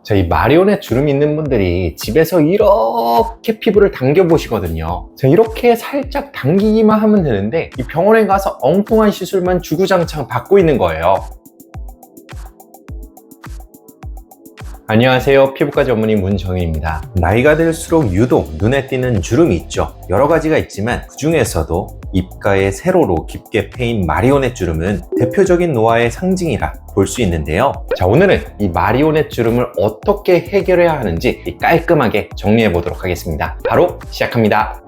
자, 이 마리오넷 주름 있는 분들이 집에서 이렇게 피부를 당겨 보시거든요. 자, 이렇게 살짝 당기기만 하면 되는데 이 병원에 가서 엉뚱한 시술만 주구장창 받고 있는 거예요. 안녕하세요, 피부과 전문의 문정윤입니다. 나이가 들수록 유독 눈에 띄는 주름이 있죠. 여러 가지가 있지만 그 중에서도 입가에 세로로 깊게 패인 마리오넷 주름은 대표적인 노화의 상징이라 볼 수 있는데요. 자, 오늘은 이 마리오넷 주름을 어떻게 해결해야 하는지 깔끔하게 정리해 보도록 하겠습니다. 바로 시작합니다.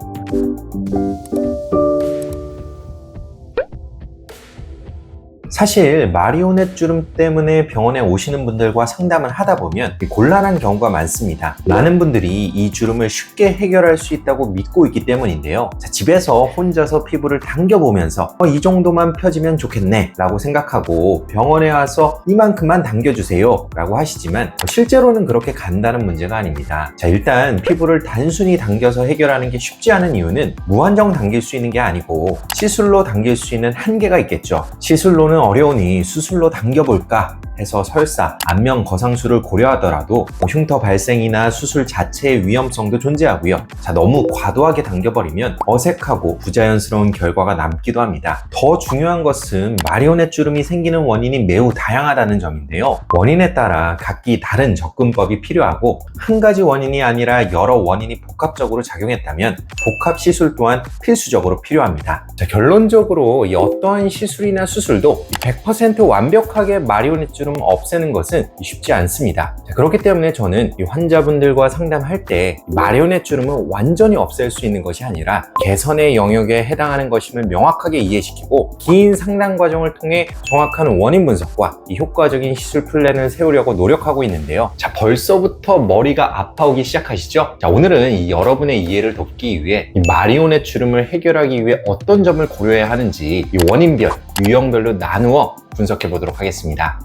사실 마리오넷 주름 때문에 병원에 오시는 분들과 상담을 하다 보면 곤란한 경우가 많습니다. 많은 분들이 이 주름을 쉽게 해결할 수 있다고 믿고 있기 때문인데요. 자, 집에서 혼자서 피부를 당겨보면서 이 정도만 펴지면 좋겠네 라고 생각하고 병원에 와서 이만큼만 당겨주세요 라고 하시지만 실제로는 그렇게 간단한 문제가 아닙니다. 자, 일단 피부를 단순히 당겨서 해결하는 게 쉽지 않은 이유는 무한정 당길 수 있는 게 아니고 시술로 당길 수 있는 한계가 있겠죠. 시술로는 어려우니 수술로 당겨볼까 해서 설사 안면 거상술을 고려하더라도 흉터 발생이나 수술 자체의 위험성도 존재하고요. 자, 너무 과도하게 당겨버리면 어색하고 부자연스러운 결과가 남기도 합니다. 더 중요한 것은 마리오넷 주름이 생기는 원인이 매우 다양하다는 점인데요. 원인에 따라 각기 다른 접근법이 필요하고 한 가지 원인이 아니라 여러 원인이 복합적으로 작용했다면 복합 시술 또한 필수적으로 필요합니다. 자, 결론적으로 이 어떠한 시술이나 수술도 100% 완벽하게 마리오넷 주름 없애는 것은 쉽지 않습니다. 자, 그렇기 때문에 저는 이 환자분들과 상담할 때 마리오넷 주름을 완전히 없앨 수 있는 것이 아니라 개선의 영역에 해당하는 것임을 명확하게 이해시키고 긴 상담 과정을 통해 정확한 원인 분석과 이 효과적인 시술 플랜을 세우려고 노력하고 있는데요. 자, 벌써부터 머리가 아파오기 시작하시죠? 자, 오늘은 이 여러분의 이해를 돕기 위해 이 마리오넷 주름을 해결하기 위해 어떤 점을 고려해야 하는지 이 원인별, 유형별로 나누어 분석해 보도록 하겠습니다.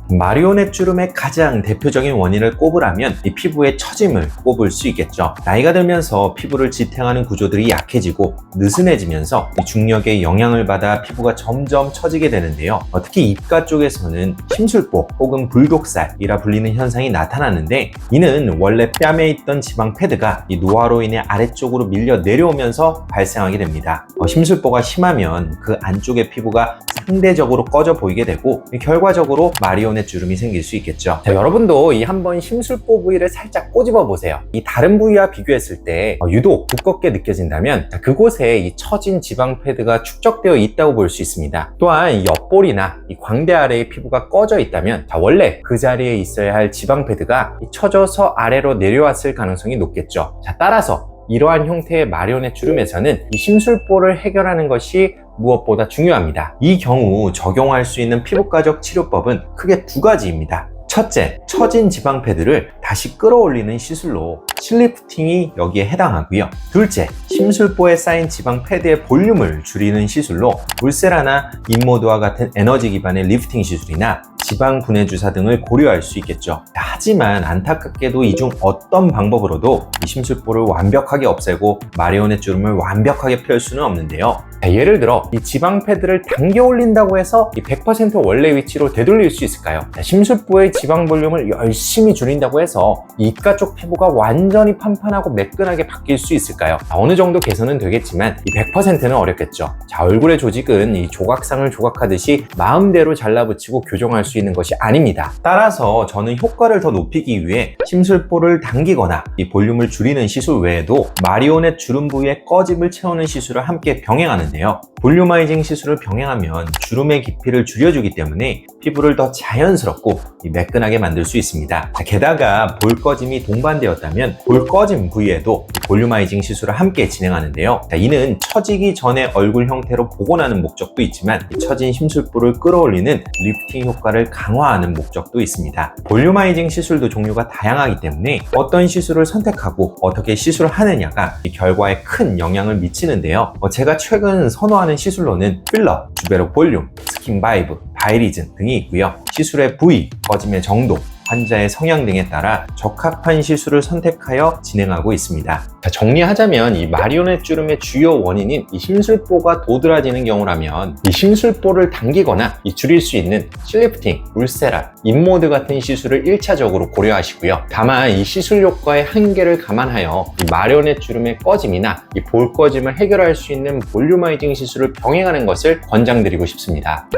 마리오넷 주름의 가장 대표적인 원인을 꼽으라면 이 피부의 처짐을 꼽을 수 있겠죠. 나이가 들면서 피부를 지탱하는 구조들이 약해지고 느슨해지면서 이 중력의 영향을 받아 피부가 점점 처지게 되는데요. 특히 입가 쪽에서는 심술보 혹은 불독살이라 불리는 현상이 나타나는데 이는 원래 뺨에 있던 지방 패드가 이 노화로 인해 아래쪽으로 밀려 내려오면서 발생하게 됩니다. 심술보가 심하면 그 안쪽의 피부가 상대적으로 꺼져 보이게 되고 결과적으로 마리오넷 주름이 생길 수 있겠죠. 자, 여러분도 이 한번 심술보 부위를 살짝 꼬집어 보세요. 이 다른 부위와 비교했을 때 유독 두껍게 느껴진다면 그곳에 이 처진 지방 패드가 축적되어 있다고 볼 수 있습니다. 또한 이 옆볼이나 이 광대 아래의 피부가 꺼져 있다면 원래 그 자리에 있어야 할 지방 패드가 처져서 아래로 내려왔을 가능성이 높겠죠. 자, 따라서 이러한 형태의 마리오넷 주름에서는 이 심술보를 해결하는 것이 무엇보다 중요합니다. 이 경우 적용할 수 있는 피부과적 치료법은 크게 두 가지입니다. 첫째, 처진 지방 패드를 다시 끌어올리는 시술로 실리프팅이 여기에 해당하고요. 둘째, 심술보에 쌓인 지방 패드의 볼륨을 줄이는 시술로 울세라나 인모드와 같은 에너지 기반의 리프팅 시술이나 지방 분해 주사 등을 고려할 수 있겠죠. 하지만 안타깝게도 이 중 어떤 방법으로도 이 심술보를 완벽하게 없애고 마리오넷 주름을 완벽하게 펼 수는 없는데요. 예를 들어 이 지방 패드를 당겨 올린다고 해서 이 100% 원래 위치로 되돌릴 수 있을까요? 심술보의 지방 볼륨을 열심히 줄인다고 해서 이 입가 쪽 피부가 완전히 판판하고 매끈하게 바뀔 수 있을까요? 어느 정도 개선은 되겠지만 이 100%는 어렵겠죠. 자, 얼굴의 조직은 이 조각상을 조각하듯이 마음대로 잘라붙이고 교정할 수 있는 것이 아닙니다. 따라서 저는 효과를 더 높이기 위해 심술보를 당기거나 이 볼륨을 줄이는 시술 외에도 마리오넷 주름 부위의 꺼짐을 채우는 시술을 함께 병행하는데요. 볼륨아이징 시술을 병행하면 주름의 깊이를 줄여주기 때문에 피부를 더 자연스럽고 매끈하게 만들 수 있습니다. 게다가 볼 꺼짐이 동반되었다면 볼 꺼짐 부위에도 볼륨아이징 시술을 함께 진행하는데요. 이는 처지기 전에 얼굴 형태로 복원하는 목적도 있지만 처진 심술보를 끌어올리는 리프팅 효과를 강화하는 목적도 있습니다. 볼륨아이징 시술도 종류가 다양하기 때문에 어떤 시술을 선택하고 어떻게 시술을 하느냐가 이 결과에 큰 영향을 미치는데요. 제가 최근 선호하는 시술로는 필러, 주베로 볼륨, 스킨바이브, 바이리즌 등이 있고요. 시술의 부위, 꺼짐의 정도, 환자의 성향 등에 따라 적합한 시술을 선택하여 진행하고 있습니다. 정리하자면 이 마리오넷 주름의 주요 원인인 이 심술보가 도드라지는 경우라면 이 심술보를 당기거나 줄일 수 있는 실리프팅, 울세라, 인모드 같은 시술을 1차적으로 고려하시고요. 다만 이 시술 효과의 한계를 감안하여 이 마리오넷 주름의 꺼짐이나 이 볼 꺼짐을 해결할 수 있는 볼륨아이징 시술을 병행하는 것을 권장드리고 싶습니다.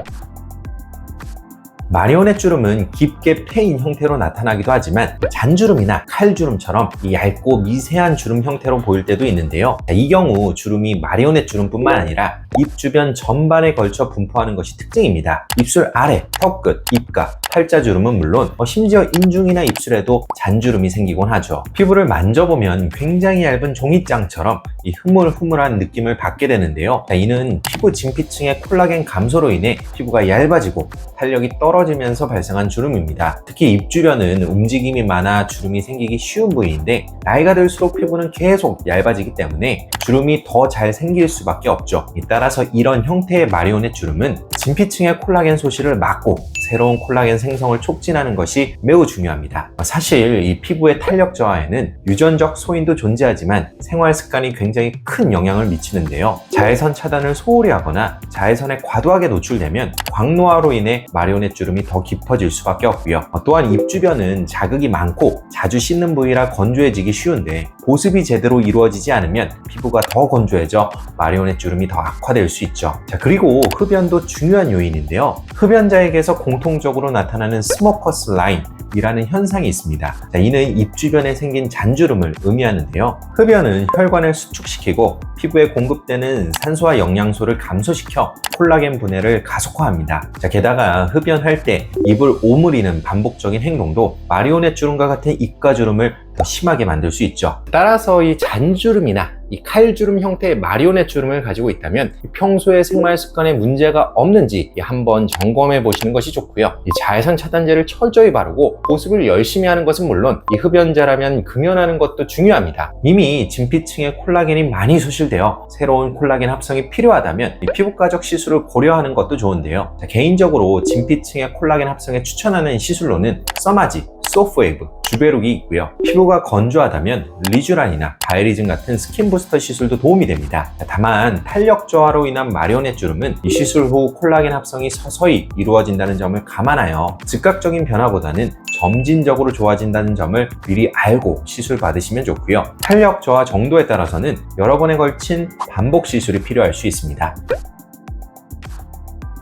마리오넷 주름은 깊게 패인 형태로 나타나기도 하지만 잔주름이나 칼주름처럼 이 얇고 미세한 주름 형태로 보일 때도 있는데요. 이 경우 주름이 마리오넷 주름뿐만 아니라 입 주변 전반에 걸쳐 분포하는 것이 특징입니다. 입술 아래, 턱끝, 입가, 팔자주름은 물론 심지어 인중이나 입술에도 잔주름이 생기곤 하죠. 피부를 만져보면 굉장히 얇은 종이장처럼 이 흐물흐물한 느낌을 받게 되는데요. 이는 피부 진피층의 콜라겐 감소로 인해 피부가 얇아지고 탄력이 떨어지면서 발생한 주름입니다. 특히 입 주변은 움직임이 많아 주름이 생기기 쉬운 부위인데 나이가 들수록 피부는 계속 얇아지기 때문에 주름이 더 잘 생길 수밖에 없죠. 따라서 이런 형태의 마리오넷 주름은 진피층의 콜라겐 소실을 막고 새로운 콜라겐 생성을 촉진하는 것이 매우 중요합니다. 사실 이 피부의 탄력 저하에는 유전적 소인도 존재하지만 생활 습관이 굉장히 큰 영향을 미치는데요. 자외선 차단을 소홀히 하거나 자외선에 과도하게 노출되면 광노화로 인해 마리오넷 주름이 더 깊어질 수밖에 없고요. 또한 입 주변은 자극이 많고 자주 씻는 부위라 건조해지기 쉬운데 보습이 제대로 이루어지지 않으면 피부가 더 건조해져 마리오넷 주름이 더 악화될 수 있죠. 그리고 흡연도 중요한 요인인데요. 흡연자에게서 공통적으로 나타나는 스모커스 라인 이라는 현상이 있습니다. 이는 입 주변에 생긴 잔주름을 의미하는데요. 흡연은 혈관을 수축시키고 피부에 공급되는 산소와 영양소를 감소시켜 콜라겐 분해를 가속화합니다. 게다가 흡연할 때 입을 오므리는 반복적인 행동도 마리오넷 주름과 같은 입가 주름을 더 심하게 만들 수 있죠. 따라서 이 잔주름이나 이 칼주름 형태의 마리오넷 주름을 가지고 있다면 평소에 생활 습관에 문제가 없는지 한번 점검해 보시는 것이 좋고요. 이 자외선 차단제를 철저히 바르고 보습을 열심히 하는 것은 물론 이 흡연자라면 금연하는 것도 중요합니다. 이미 진피층에 콜라겐이 많이 소실되어 새로운 콜라겐 합성이 필요하다면 이 피부과적 시술을 고려하는 것도 좋은데요. 개인적으로 진피층의 콜라겐 합성에 추천하는 시술로는 써마지, 소프웨이브, 주베룩이 있고요. 피부가 건조하다면 리쥬란이나 바이리즘 같은 스킨 부스터 시술도 도움이 됩니다. 다만 탄력 저하로 인한 마리오넷 주름은 이 시술 후 콜라겐 합성이 서서히 이루어진다는 점을 감안하여 즉각적인 변화보다는 점진적으로 좋아진다는 점을 미리 알고 시술 받으시면 좋고요. 탄력 저하 정도에 따라서는 여러 번에 걸친 반복 시술이 필요할 수 있습니다.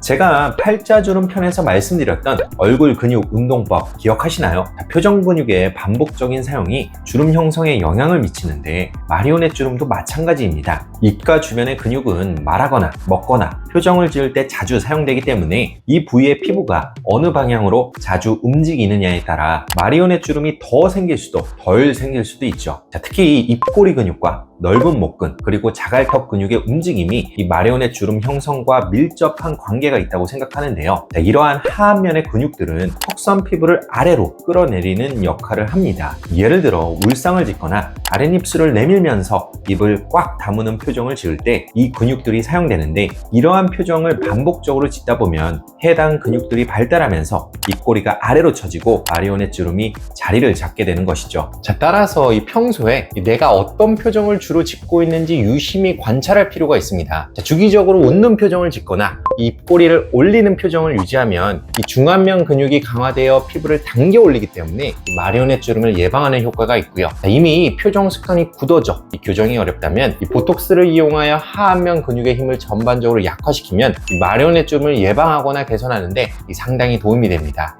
제가 팔자주름 편에서 말씀드렸던 얼굴 근육 운동법 기억하시나요? 표정 근육의 반복적인 사용이 주름 형성에 영향을 미치는데 마리오넷 주름도 마찬가지입니다. 입가 주변의 근육은 말하거나 먹거나 표정을 지을 때 자주 사용되기 때문에 이 부위의 피부가 어느 방향으로 자주 움직이느냐에 따라 마리오넷 주름이 더 생길 수도 덜 생길 수도 있죠. 특히 입꼬리 근육과 넓은 목근 그리고 자갈턱 근육의 움직임이 이 마리오넷 주름 형성과 밀접한 관계가 있다고 생각하는데요. 이러한 하안면의 근육들은 턱선 피부를 아래로 끌어내리는 역할을 합니다. 예를 들어 울상을 짓거나 아랫입술을 내밀면서 입을 꽉 다무는 표정을 지을 때 이 근육들이 사용되는데 이러한 표정을 반복적으로 짓다 보면 해당 근육들이 발달하면서 입꼬리가 아래로 처지고 마리오넷 주름이 자리를 잡게 되는 것이죠. 따라서 이 평소에 내가 어떤 표정을 주로 짓고 있는지 유심히 관찰할 필요가 있습니다. 주기적으로 웃는 표정을 짓거나 입꼬리를 올리는 표정을 유지하면 이 중안면 근육이 강화되어 피부를 당겨 올리기 때문에 마리오넷 주름을 예방하는 효과가 있고요. 이미 표정 습관이 굳어져 교정이 어렵다면 이 보톡스를 이용하여 하안면 근육의 힘을 전반적으로 약화시키면 이 마리오넷 주름을 예방하거나 개선하는데 상당히 도움이 됩니다.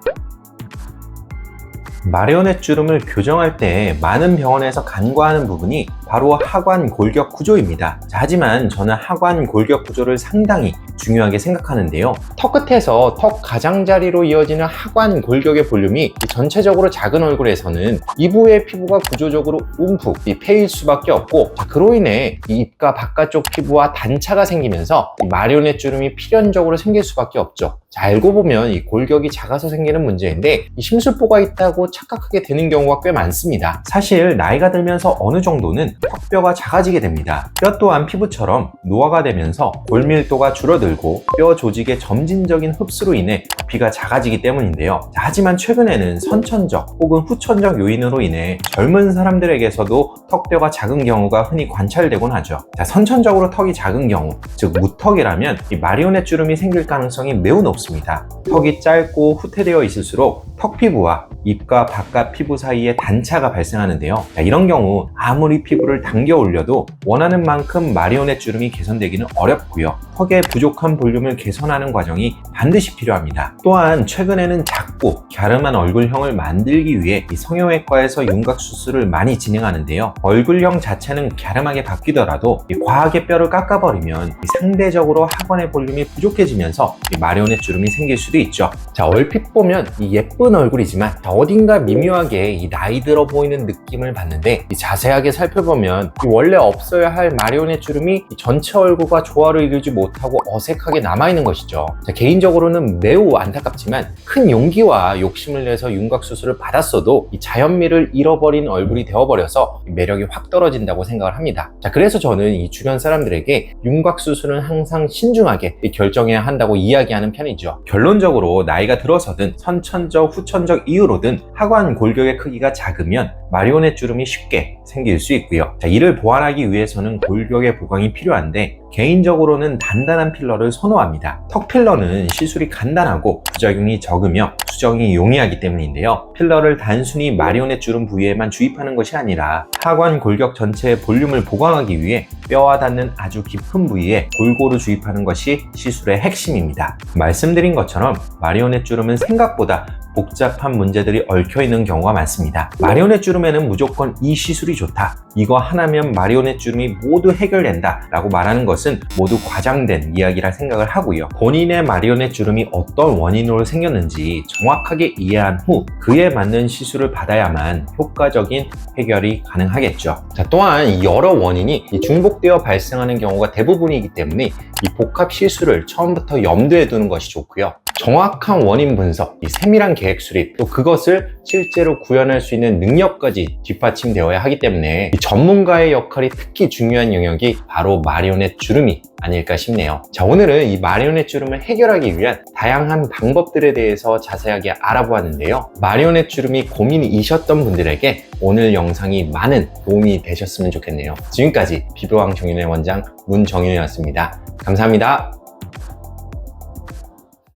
마리오넷 주름을 교정할 때 많은 병원에서 간과하는 부분이 바로 하관 골격 구조입니다. 하지만 저는 하관 골격 구조를 상당히 중요하게 생각하는데요. 턱 끝에서 턱 가장자리로 이어지는 하관 골격의 볼륨이 전체적으로 작은 얼굴에서는 이부의 피부가 구조적으로 움푹 패일 수밖에 없고 그로 인해 이 입가 바깥쪽 피부와 단차가 생기면서 이 마리오넷 주름이 필연적으로 생길 수밖에 없죠. 자, 알고 보면 이 골격이 작아서 생기는 문제인데 이 심술보가 있다고 착각하게 되는 경우가 꽤 많습니다. 사실 나이가 들면서 어느 정도는 턱뼈가 작아지게 됩니다. 뼈 또한 피부처럼 노화가 되면서 골밀도가 줄어들고 뼈 조직의 점진적인 흡수로 인해 부피가 작아지기 때문인데요. 자, 하지만 최근에는 선천적 혹은 후천적 요인으로 인해 젊은 사람들에게서도 턱뼈가 작은 경우가 흔히 관찰되곤 하죠. 자, 선천적으로 턱이 작은 경우, 즉 무턱이라면 이 마리오넷 주름이 생길 가능성이 매우 높습니다. 턱이 짧고 후퇴되어 있을수록 턱 피부와 입과 바깥 피부 사이에 단차가 발생하는데요. 자, 이런 경우 아무리 피부를 당겨 올려도 원하는 만큼 마리오넷 주름이 개선되기는 어렵고요. 턱의 부족한 볼륨을 개선하는 과정이 반드시 필요합니다. 또한 최근에는 작고 갸름한 얼굴형을 만들기 위해 이 성형외과에서 윤곽 수술을 많이 진행하는데요. 얼굴형 자체는 갸름하게 바뀌더라도 이 과하게 뼈를 깎아버리면 이 상대적으로 하관의 볼륨이 부족해지면서 이 마리오넷 주름이 생길 수도 있죠. 자, 얼핏 보면 이 예쁜 얼굴이지만 어딘가 미묘하게 이 나이 들어 보이는 느낌을 받는데 이 자세하게 살펴보면 이 원래 없어야 할 마리오넷 주름이 이 전체 얼굴과 조화를 이루지 못하고 어색하게 남아있는 것이죠. 자, 개인적으로는 매우 안타깝지만 큰 용기와 욕심을 내서 윤곽 수술을 받았어도 이 자연미를 잃어버린 얼굴이 되어버려서 매력이 확 떨어진다고 생각을 합니다. 자, 그래서 저는 이 주변 사람들에게 윤곽 수술은 항상 신중하게 결정해야 한다고 이야기하는 편이죠. 결론적으로 나이가 들어서든 선천적, 후천적 이유로든 하관 골격의 크기가 작으면 마리오넷 주름이 쉽게 생길 수 있고요. 자, 이를 보완하기 위해서는 골격의 보강이 필요한데 개인적으로는 단단한 필러를 선호합니다. 턱 필러는 시술이 간단하고 부작용이 적으며 수정이 용이하기 때문인데요. 필러를 단순히 마리오넷 주름 부위에만 주입하는 것이 아니라 하관 골격 전체의 볼륨을 보강하기 위해 뼈와 닿는 아주 깊은 부위에 골고루 주입하는 것이 시술의 핵심입니다. 말씀드린 것처럼 마리오넷 주름은 생각보다 복잡한 문제들이 얽혀있는 경우가 많습니다. 마리오넷 주름에는 무조건 이 시술이 좋다, 이거 하나면 마리오넷 주름이 모두 해결된다 라고 말하는 것은 모두 과장된 이야기라 생각을 하고요. 본인의 마리오넷 주름이 어떤 원인으로 생겼는지 정확하게 이해한 후 그에 맞는 시술을 받아야만 효과적인 해결이 가능하겠죠. 자, 또한 여러 원인이 중복되어 발생하는 경우가 대부분이기 때문에 이 복합 시술을 처음부터 염두에 두는 것이 좋고요. 정확한 원인 분석, 이 세밀한 계획 수립, 또 그것을 실제로 구현할 수 있는 능력까지 뒷받침되어야 하기 때문에 이 전문가의 역할이 특히 중요한 영역이 바로 마리오넷 주름이 아닐까 싶네요. 자, 오늘은 이 마리오넷 주름을 해결하기 위한 다양한 방법들에 대해서 자세하게 알아보았는데요. 마리오넷 주름이 고민이셨던 분들에게 오늘 영상이 많은 도움이 되셨으면 좋겠네요. 지금까지 피부왕 정윤의 원장 문정윤이었습니다. 감사합니다.